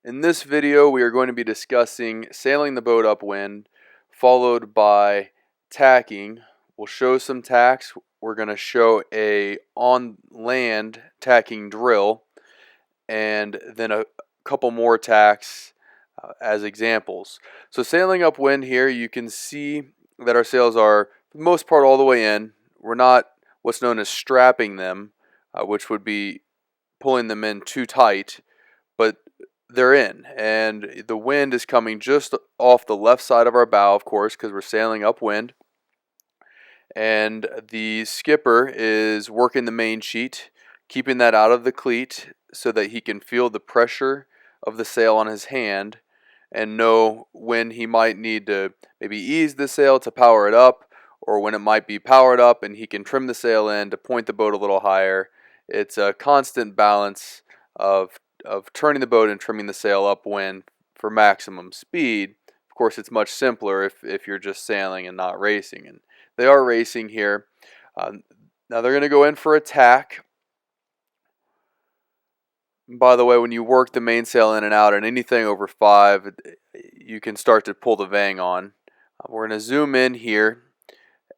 In this video, we are going to be discussing sailing the boat upwind, followed by tacking. We'll show some tacks. We're going to show a on land tacking drill, and then a couple more tacks as examples. So sailing upwind here, you can see that our sails are, for the most part, all the way in. We're not what's known as strapping them, which would be pulling them in too tight, but they're in, and the wind is coming just off the left side of our bow, of course, because we're sailing upwind, and the skipper is working the main sheet, keeping that out of the cleat so that he can feel the pressure of the sail on his hand and know when he might need to maybe ease the sail to power it up, or when it might be powered up and he can trim the sail in to point the boat a little higher. It's a constant balance of turning the boat and trimming the sail upwind for maximum speed. Of course, it's much simpler if you're just sailing and not racing, and they are racing here. Now they're going to go in for a tack. By the way, when you work the mainsail in and out at anything over 5, you can start to pull the vang on. We're going to zoom in here,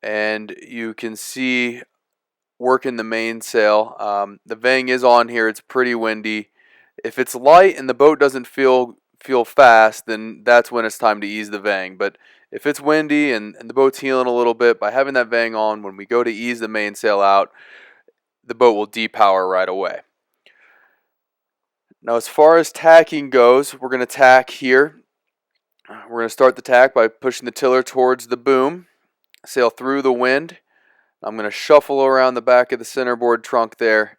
and you can see working the mainsail. The vang is on here. It's pretty windy. If it's light and the boat doesn't feel fast, then that's when it's time to ease the vang. But if it's windy and the boat's heeling a little bit, by having that vang on, when we go to ease the mainsail out, the boat will depower right away. Now, as far as tacking goes, we're going to tack here. We're going to start the tack by pushing the tiller towards the boom, sail through the wind. I'm going to shuffle around the back of the centerboard trunk there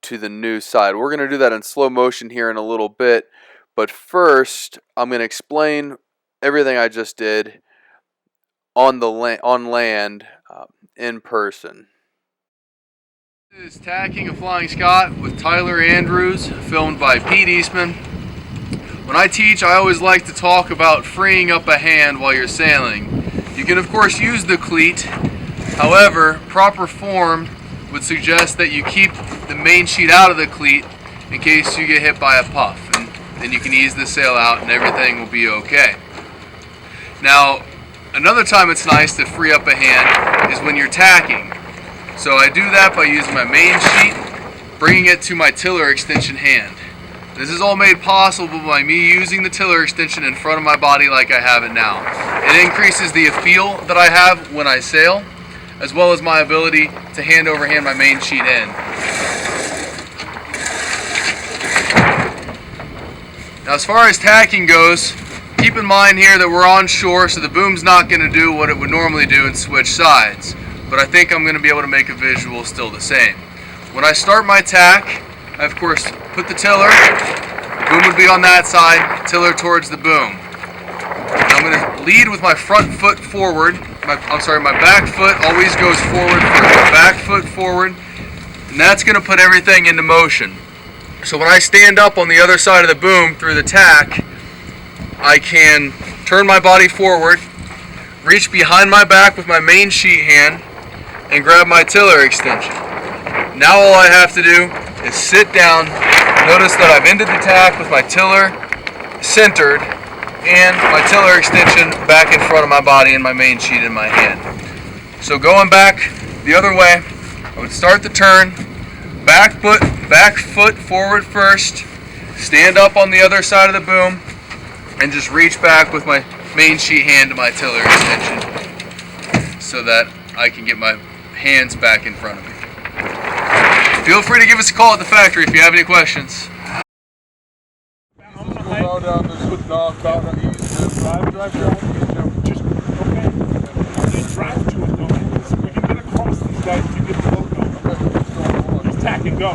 to the new side. We're going to do that in slow motion here in a little bit, but first I'm going to explain everything I just did on land in person. This is Tacking a Flying Scot with Tyler Andrews, filmed by Pete Eastman. When I teach, I always like to talk about freeing up a hand while you're sailing. You can of course use the cleat. However, proper form would suggest that you keep the main sheet out of the cleat in case you get hit by a puff, and then you can ease the sail out and everything will be okay. Now, another time it's nice to free up a hand is when you're tacking. So I do that by using my main sheet, bringing it to my tiller extension hand. This is all made possible by me using the tiller extension in front of my body like I have it now. It increases the feel that I have when I sail, as well as my ability to hand over hand my main sheet in. Now, as far as tacking goes, keep in mind here that we're on shore, so the boom's not going to do what it would normally do and switch sides. But I think I'm going to be able to make a visual still the same. When I start my tack, I of course put the tiller, boom would be on that side, tiller towards the boom. I'm going to lead with my front foot forward. My back foot always goes forward first. My back foot forward, and that's going to put everything into motion. So when I stand up on the other side of the boom through the tack, I can turn my body forward, reach behind my back with my main sheet hand, and grab my tiller extension. Now all I have to do is sit down. Notice that I've ended the tack with my tiller centered and my tiller extension back in front of my body and my main sheet in my hand. So going back the other way, I would start the turn, back foot forward first, stand up on the other side of the boom, and just reach back with my main sheet hand to my tiller extension so that I can get my hands back in front of me. Feel free to give us a call at the factory if you have any questions. Just tack and go.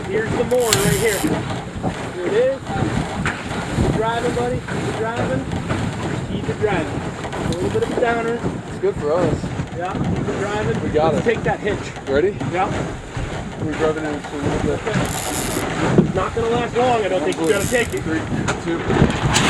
Here's the mortar right here. Here it is. Keep driving, buddy. Keep driving. Keep it driving. A little bit of a downer. It's good for us. Yeah, keep it driving. We got it. Take that hitch. Ready? Yeah. We're driving in a little bit. It's not going to last long. I don't think you're going to take it. 3, 2.